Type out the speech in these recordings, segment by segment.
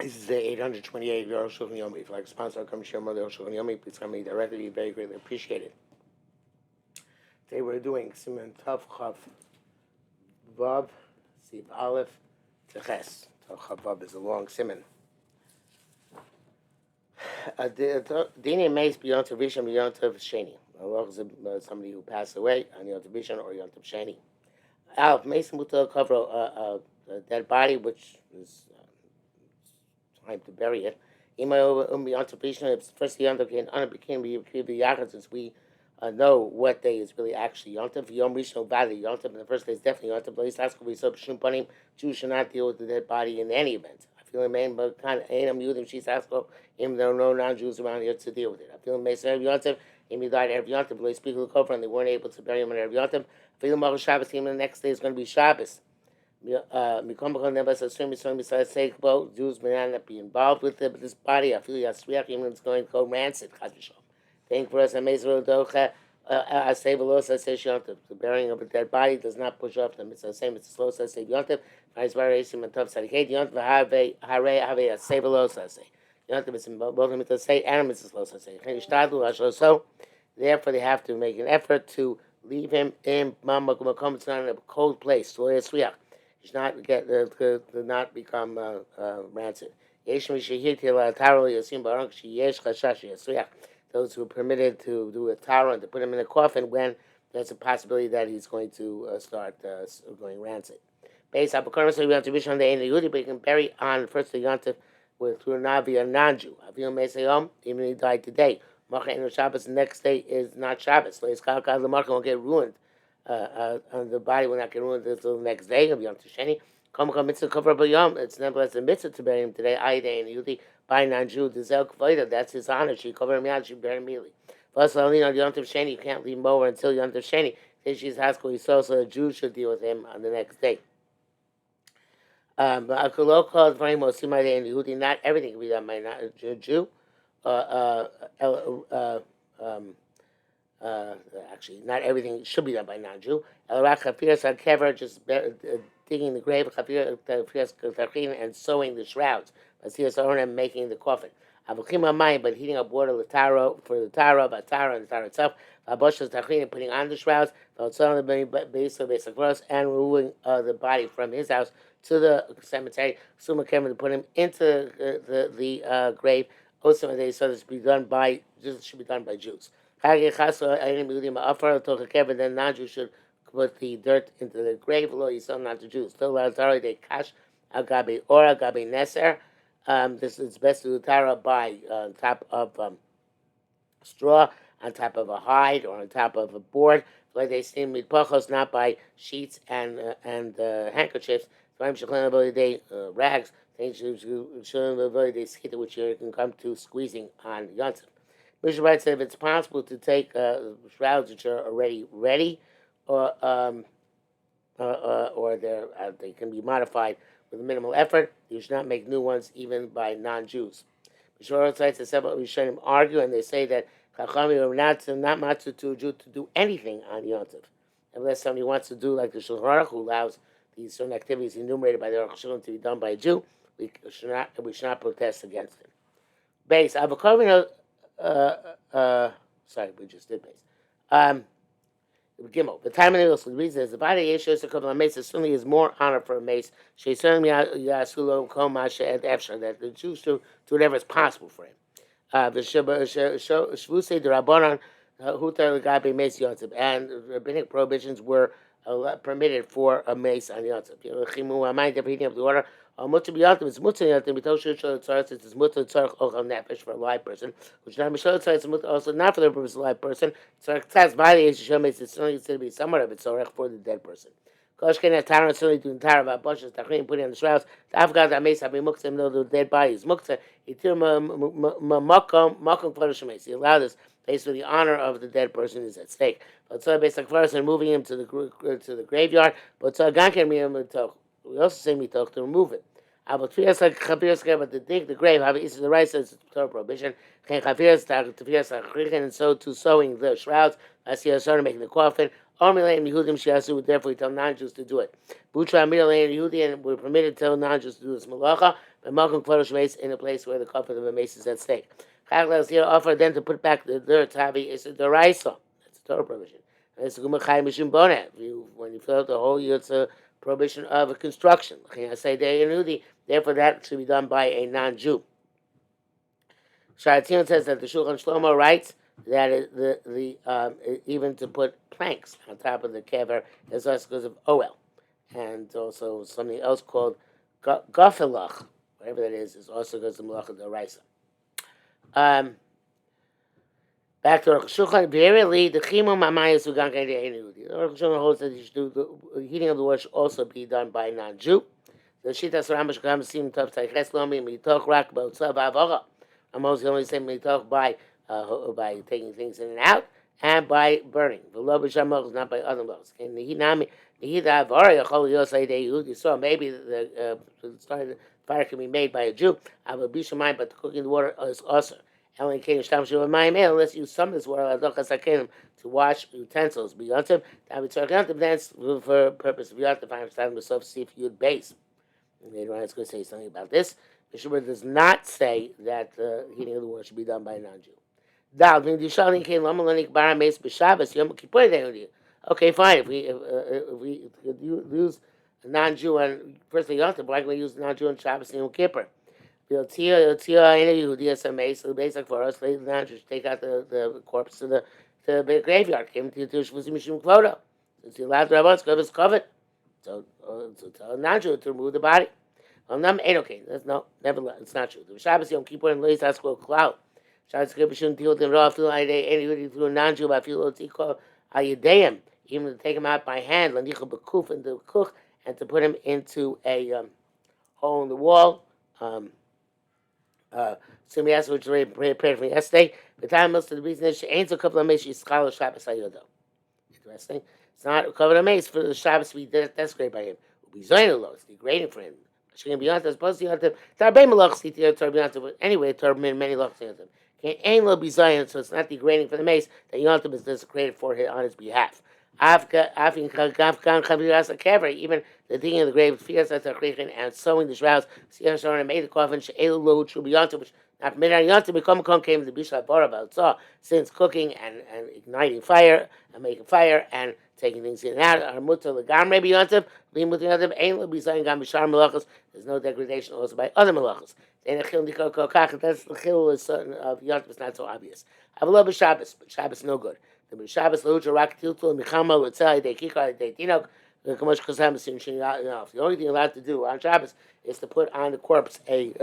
This is the 828 of Arukh HaShulchan Yomi. If you'd like to sponsor our company, share more of the Arukh HaShulchan Yomi, please come to me directly. You'd very greatly appreciate it. Today we're doing Siman Tav Chav Vav Siv Aleph Teches. Tav Chav Vav is a long Siman. Dina Meis beyond Tav Rishon beyond Tav Sheni. Allah is somebody who passed away on Yom Tav Rishon or Yom Tav Sheni. Aleph Meis Mutal cover a dead body, which is time to bury it. It's first Yom Tov became the Yachad, since we know what day is really actually Yom Tov. Yom Rishon Valley Yom Tov, in the first day is definitely Yom Tov. But least ask we so Shumpanim, Jews should not deal with the dead body in any event. I feel man, but kind of Ainam Yudim she's Asko, him there are no non-Jews around here to deal with it. I feel Mason Yom Tov, him he died every Yom Tov, but they speak of the Kofar and they weren't able to bury him on every Yom Tov. I feel Mar Shabbos, him the next day is going to be Shabbos. Jews may not be involved with it, but this body, I feel Yasriach, even it's going to go rancid. Thank for us, Amazing Docha. I say Velosa, says Yontif. The burying of a dead body does not push off the mitzvah. Same, it's slow, says Yontif. Vice variation and tough Sadiqate. Yontif, Hare, say Velosa, say. Yontif is in both the mitzvah, say, and Mrs. Losa, say. So, therefore, they have to make an effort to leave him in Mamakum. It's not in a cold place. So, Yasriach. He should not get to not become rancid. Those who are permitted to do a tara and to put him in a coffin when there's a possibility that he's going to start going rancid. Based on the so we have to wish on the end of Yehudi, but you can bury on the first of Yontif with through a Navi, a non-Jew. Avil may say, even if he died today. Macha in Shabbos, the next day is not Shabbos. So his Kalkal, the Macha will get ruined. The body will not get ruined until the next day of Yom Tisheni. It's nevertheless a mitzvah to bury him today. Aide and Yehudi by non-Jew. That's his honor. She covered him out. She buried him immediately. First, only on Yom Tisheni, you can't leave him over until Yom Tisheni. She's Haskell. So the Jews should deal with him on the next day. Not everything can be done by a Jew. Actually, not everything should be done by non-Jew. Just digging the grave, and sewing the shrouds. And making the coffin. But heating up water for the tara, and the tara itself. And putting on the shrouds, and removing the body from his house to the cemetery. To put him into the grave. Also, so this should be done by Jews. Then non-Jew should put the dirt into the grave. Not the Jews. Still, they cash agabe or agabe neser. This is best to do tara by on top of straw, on top of a hide, or on top of a board. Like they steam with pachos, not by sheets and handkerchiefs. Rags. Which you can come to squeezing on Yontif. Mishra Wright said if it's possible to take shrouds which are already ready, or they can be modified with minimal effort, you should not make new ones even by non-Jews. Mishra Wright says several Rishonim argue, and they say that Chachamim are not matzu to a Jew to do anything on Yontif, unless somebody wants to do like the Shulchan Aruch, who allows these certain activities enumerated by the Arukh HaShulchan to be done by a Jew. We should not protest against it. Base. Sorry, we just did base. Gimel. The time of the reason is the body Yeshua Sekov Mace certainly is more honor for a mace. She certainly Yasulo Komasha et Efsha, that the Jews do whatever is possible for him. The Shvuse the Rabbanon Hutar Gabe Mace Yontif, and rabbinic prohibitions were permitted for a mace on Yontif. Chimu Amayim, the heating of the water. Mutter b'yontif, it's mutter yontif. We told Shul Tzaretz it's mutter tzarich ochel nefesh for a live person, which not Mishul Tzaretz is also not for the purpose of a live person. Tzarich tzaz body is Yishom makes it certainly considered to be somewhat of it tzarich for the dead person. Koshken has tara certainly doing tara about bushes tachrim putting on the shrouds. The Afghan that makes happy muktzah, though the dead body is muktzah. He tir makom kodesh shemeis. He allowed this based on the honor of the dead person is at stake. But so based on first and moving him to the graveyard. But so ganken mitoch. We also say mitoch to remove it. But to dig the grave, the right says it's Torah prohibition. And so to sewing the shrouds, as he started making the coffin. Therefore, we tell non-Jews to do it. And we're permitted to tell non-Jews to do this malacha. But Malcolm Klodosh Mace in a place where the coffin of a mace is at stake. Chaglas here offer then to put back the dirt. Tavi is a deraisa. That's a Torah provision. And it's a gumachai mishim boneh. When you fill out the whole year, it's a prohibition of a construction. I say therefore that should be done by a non-Jew. Sharatzion says that the Shulchan Shlomo writes that even to put planks on top of the kever is also because of oel, and also something else called gafelach, whatever that is also because of malacha d'oraisa. Back to Arukh HaShulchan, verily the chimum amayis ugan kein de'enu. Arukh HaShulchan holds that the heating of the water should also be done by a non-Jew. The Shitas Rambam Shkam Sim Tov Tzayches Lomi Mitoch Rak B'Otzav Avora. I'm also only saying mitoch by taking things in and out, and by burning. The love of Shamach is not by other laws. And the you saw maybe the fire can be made by a Jew. I will be shamayim, but cooking the water is also. Unless you summon this water to wash utensils. Beyond that's for purpose of yontif. I'm starting myself see if you'd base. And later on, it's going to say something about this. The Shubur does not say that the heating of the water should be done by a non-Jew. Okay, fine. If we use a non-Jew on firstly Yom, why can we use a non-Jew on Shabbos and Yom Kippur? So basic for us, the non-Jew should take out the corpse to the graveyard. Came to Mishum Kvoda. Since he allowed the rabbis to have covered. So tell a non-Jew to remove the body. Okay, no, never. It's not true. The Shabbos Yom Kippur and Leis Haskol Cloud. Shabbos Kippur shouldn't deal with them raw. Feel anybody through a non-Jew, but feel tikol ayedeim, even to take him out by hand, lanichel bekuf into the cook, and to put him into a hole in the wall. So we asked which already prayed from yesterday. The time most of the reason is she ain't a couple of meis. She's scholar Shabbos Hayodo. Interesting. It's not a couple of meis for the Shabbos. We did that's great by him. We zoyin it's degrading for him. She can be on to supposed to be on to Tarbei Malach Siti Torah but anyway, Torah many lachs on them. Can't ain lo be Zion, so it's not degrading for the mace that Yontim is desecrated for him on his behalf. Even the digging of the grave, and sewing the shrouds, and made the coffin, which not permitted Yontim become came to the Bishop Bora saw since cooking and igniting fire and making fire and taking things in and out. Our mutter legamre b'yontiv, being with the other, ain't lo b'zayin gam b'shar melachos. There's no degradation also by other melachos. That's the chil is certain of yontiv is not so obvious. I love b'Shabbos, but Shabbos no good. The b'Shabbos lehucha rak tiltul michama l'tzei de kikar de tinok. The only thing you're allowed to do on Shabbos is to put on the corpse a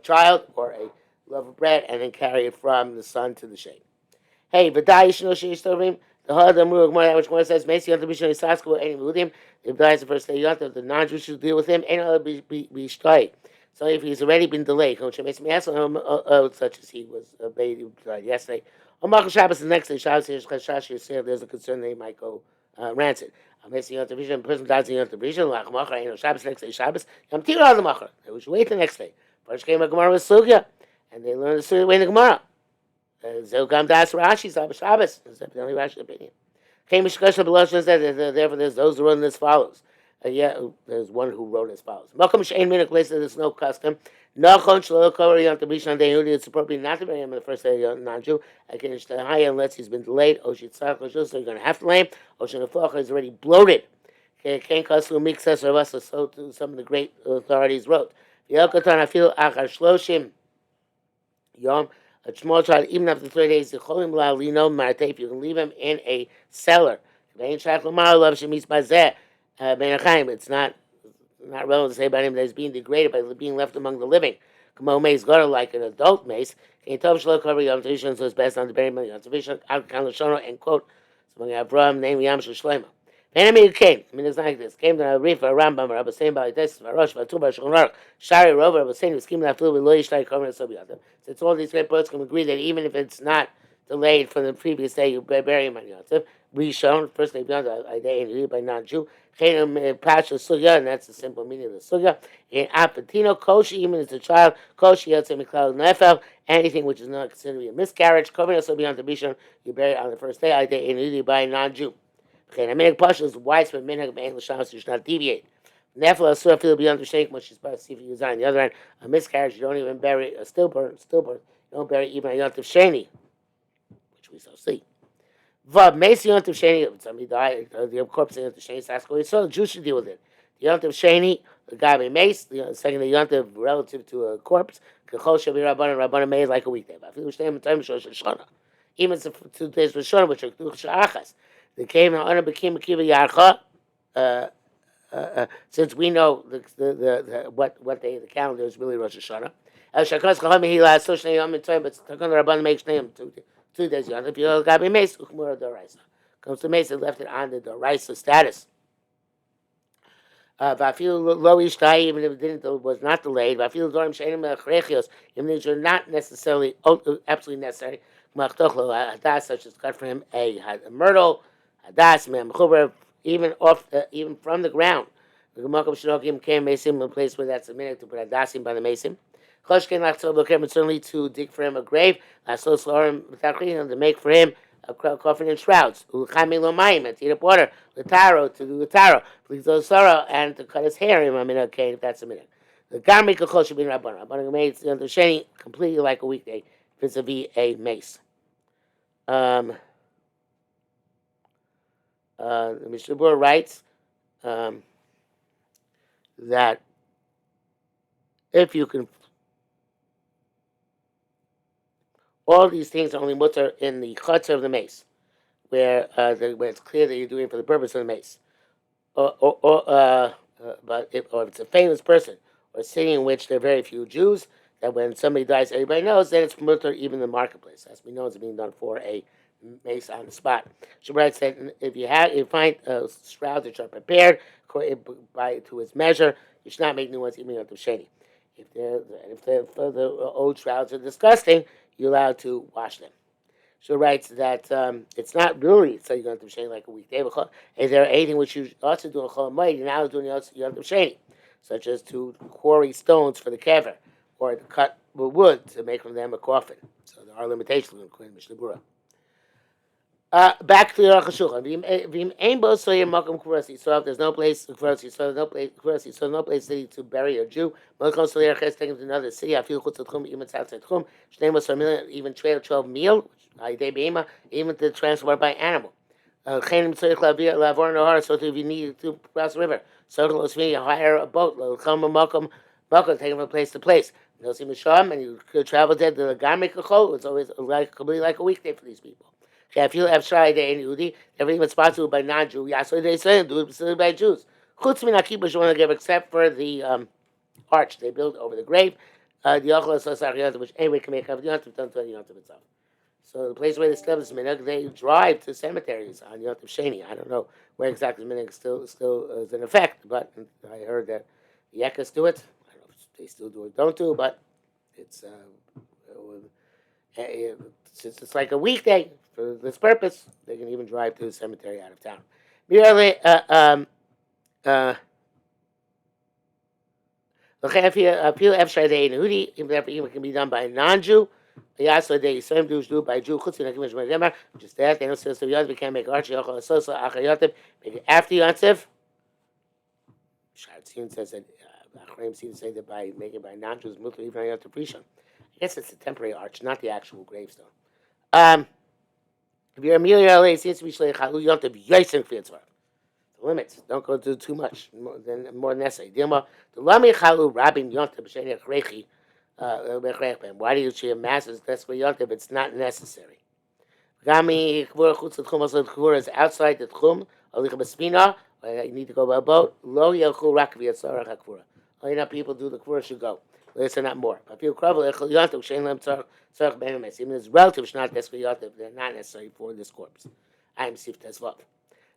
child or a loaf of bread and then carry it from the sun to the shade. Hey, v'day yishno sheish tovim. The Hadam Gemara, which one says, "Messi Yontav Bishon Yisasko any with him." If dies the first day Yontav, the non-Jews should deal with him. Ain't be shtay. So if he's already been delayed, such as he was obeyed, he died yesterday. On Malchus Shabbos, the next day Shabbos, there's a concern that he might go rancid. Messi Yontav Bishon, person dies in Yontav Bishon. Lachmacher, ain't Shabbos next day Shabbos. Yom Tirah the Macher. They should wait the next day. First came a Gemara with Sugya, and they learned the Sugya way in the Gemara. Zilgam Das Rashi Shabbos. That's the only Rashi opinion. Therefore, there's those who run as follows. There's one who wrote as follows. Malcolm Shein Minik place that there's no custom. It's appropriate not to bury him on the first day of non-Jew. I can high unless he's been delayed. So you're going to have to lay him. Oshanafocha is already bloated. Can't cause who makes us or us. So some of the great authorities wrote. I feel Achar Yom. A small child, even after 3 days, if you can leave him in a cellar. It's not relevant to say about him that he's being degraded by being left among the living. Like an adult mace. So it's best not to bury him and quote, among Avraham, name Yam Shlomo. Enemy came. I mean, it's not like this. Came to a reef, a Rambam, Rabbi Sein, by this, Rosh, Vatuba, Shulchan Shari, Rover, Rabbi Sein, was scheming after with Loish, like Comer, so beyond. Since all these great poets can agree that even if it's not delayed from the previous day, you bury him on Yontif. Rishon, first day beyond a day, and you by non-Jew. Chenim Pasha Sugya, and that's the simple meaning of the Sugya. In Apatino, Koshi, even as a child, Koshi, Yotze Miklal Nefel, anything which is not considered to be a miscarriage, Comer, so beyond the Rishon, you bury it on the first day, a day, and you by a non-Jew. Okay, minhag pasha is widespread minhag of English Shabbos. You should not deviate. Nefla Asura feel beyond the shake when she's supposed to see if you design. On the other hand, a miscarriage, you don't even bury a stillbirth, you don't bury even a Yontif Sheni, which we shall see. Vav, Macy Yontif Sheni, if somebody died, the corpse of Yontif Sheni, so that's what we saw, the Jews should deal with it. The Yontif Sheni, the guy by Mace, the second, the Yontif relative to a corpse, Kachol Shabi Rabbanan made like a weekday. But I feel shame time Shoshana. Even 2 days for Shana, which are Shachas. They came and became a Kiva Yarcha. Since we know what day of the calendar is really Rosh Hashanah. Shakos Chacham he last Soshna Yom in time, but Takon Rabban makes name 2 days Yom. If you got me Mace, Ukmura Doraisa. Comes to Mace, left it on the Doraisa status. Vafil lo ishtai, even if it was not delayed. Vafil dorim sheinim mecharechios, even if they're not necessarily absolutely necessary. Machtochlo hadas, such as cut for him a myrtle, hadas mem chuber, even even from the ground. The Gemakom Shinokim came mesim, a place where that's a minute to put hadasim by the mesim. Choshken lachtzol lokem, certainly to dig for him a grave. Lasos lorim b'tachrin, to make for him a coffin and shrouds. U'chami lo mayim, and to eat up water. L'taro, to do the taro. Sorrow, and to cut his hair in a minute, okay, if that's a minute. The garmi kachol should be rabbanon. Rabbanon made the sheni completely like a weekday, vis-a-vis a mace. The Mishnah Berurah writes that if you can, all these things are only mutter in the chutzah of the mace, where it's clear that you're doing it for the purpose of the mace. But if it's a famous person or a city in which there are very few Jews, that when somebody dies, everybody knows, then it's mutter even in the marketplace. As we know, it's being done for a mace on the spot. Shabbat said, if you find shrouds which are prepared to its measure, you should not make new ones, even at the sheni. If the old shrouds are disgusting, you're allowed to wash them. So writes that it's not really so you're going to sheni like a weekday. Is there anything which you also do in Chol Hamoed, you're now doing Yom Sheni, such as to quarry stones for the kever, or to cut wood to make from them a coffin. So there are limitations in Mishnah Berurah. Back to the Arukh HaShulchan. So if there's no place no place city to bury a Jew, taken to another city. I feel even trade a 12 meal, even to transport by animal. So if you need to cross the river, so hire a boat, taking from place to place. And you could travel there to the Garmic Kachol. It's always completely like a weekday for these people. I feel everything was sponsored by non-Jew. So they say do it by Jews. Except for the arch they built over the grave, which anyway can make up the Yontif done to the Yontif itself. So the place where they still have this minhag, they drive to cemeteries on Yontif Sheni. I don't know where exactly the minhag still is in effect, but I heard that the Yekas do it. I don't know if they still do it, don't do, but it's since it's like a weekday for this purpose, they can even drive to the cemetery out of town. Even can be done by a non-Jew. So they same Jews do by Jew. Just that they don't say so. We can't make arch after Yontif. Shatzin says that Achraim seems to say that by making by non-Jews, mutter even Yontif Rishon. I guess it's a temporary arch, not the actual gravestone. If you're Amelia LA, it seems to be Chalu Yontif Yosim Fitzvah. The limits. Don't go do too much more than necessary. Dilma, the Lami Chalu Rabin Yontif B'Sheni Achrechi. Why do you see a masses? That's where Yontif. It's not necessary. Gami Kvura Chutz Tchum. Also, Kvura is outside the Tchum. Alich B'Spina. You need to go by a boat. Lo Yelchu Rak V'Yatzarach HaKvura. Only enough people do the Kvura should go. Listen, not more. But people Kravel Echel Yontif Shein Lem Tzarach Benemes. Even his relatives not necessary Yontif. They're not necessary for this corpse. I am Sif Tezvav.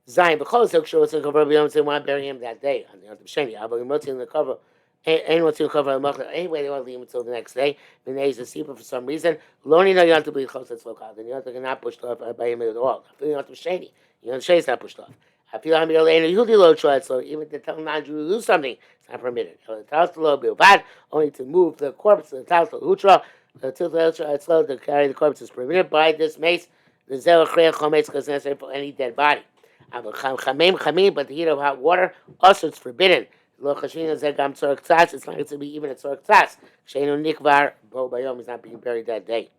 Zayin B'Chol Zok Shor Tzim Kavar B'Yom Tzim want to bury him that day on the Yontif Sheni. Abba Yimotzi in the cover. Anyone to cover a machler anyway, they want to leave him until the next day. Then there is a seeper for some reason. Loni no Yontif be close to Tzvokal. Then Yontif cannot pushed off by him at all. I feel Yontif Sheni. Yontif Sheni is not pushed off. I feel I'm going to Yehudi lo tried, so even to tell non-Jew to do something, it's not permitted. Only to move the corpse to the Taltal Hutra, to carry the corpse is permitted by this mace. The Zel Chrei Chometz because necessary for any dead body. But the heat of hot water also it's forbidden. Lo chashvina zeh gam tzorach tzas. It's not going to be even a tzorach tzas. Sheinu nikvar bo bayom. He's not being buried that day.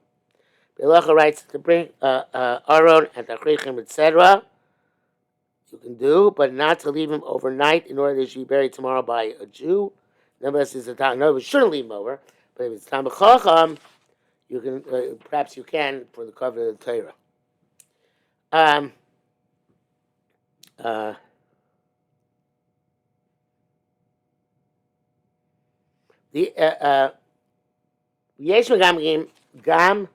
Belocha writes to bring Aron and Tachrichim, etc. You can do, but not to leave him overnight in order that he should be buried tomorrow by a Jew. Nevertheless, it's a time. No, we shouldn't leave him over. But if it's time of chacham, you can perhaps you can for the cover of the Torah. The Yesh Megam Gam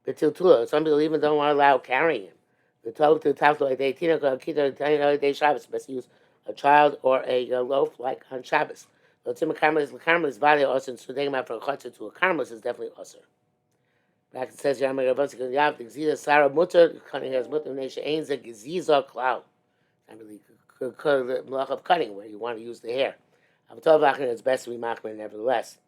Betiltula. Some people even don't want to allow carrying him. The Torah to talk to day Shabbos. Best use a child or a loaf like on Shabbos. So Tzim Karmel is value also. So taking him out for a chutzah to a Karmel is definitely also. Back it says Yamar Ravonsi Yav the Gziza Sarah Mutter cutting has Mutter Nation Ain's a Gziza Klau. I really the malach of cutting where you want to use the hair. It's best to be machmir nevertheless.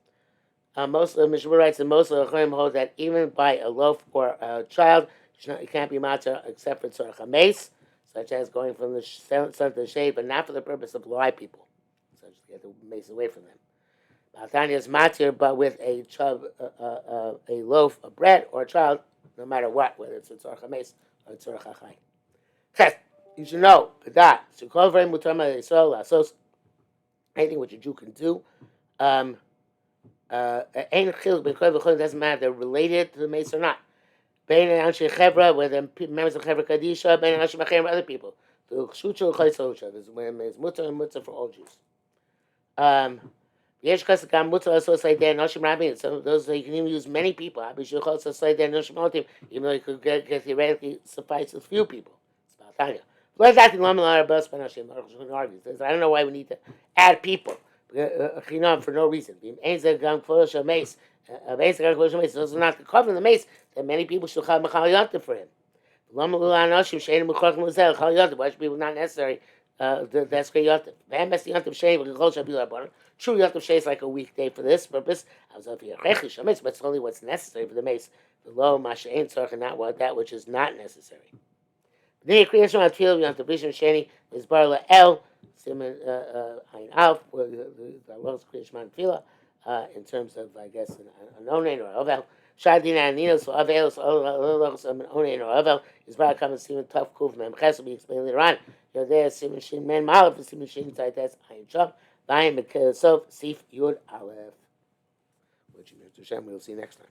Most of the Mishnah writes that most of the Chachamim hold that even by a loaf or a child, you can't be matzah except for tzorach hameis, such as going from the sun to the shade, but not for the purpose of blind people, such as to get the mace away from them. Tanya is matzah, but with a loaf of bread or a child, no matter what, whether it's a tzorach hameis or a tzorach hachai. You should know that anything which a Jew can do. Doesn't matter if they're related to the mace or not. Whether members of Chevra Kadisha, other people. There's mutter and mutter for all Jews. So those you can even use many people. Even though you could get theoretically suffice with few people. It's about Tanya. I don't know why we need to add people for no reason. Those are not the cover of the mace. That many people should have machal yontif for him. Why should people not necessary? That's great yontif. True yontif shay is like a weekday for this purpose. But it's only what's necessary for the mace. Below masha ain't talking not what that which is not necessary. The creation of Tefillah beyond the vision Sheni is Bar El Simon Ein Alf, where the Lord's creation of Tefillah in terms of I guess an onen or Ovel. Shadina and Nino so Ovel so an onen or Ovel is Bar Kam Simon Tuf Kuf Mem Ches will be explained later on. You're there Simon Shin Men Malaf Simon Shin Taites Ein Chop Baim Sof Sif Yud Aleph, which we'll see next time.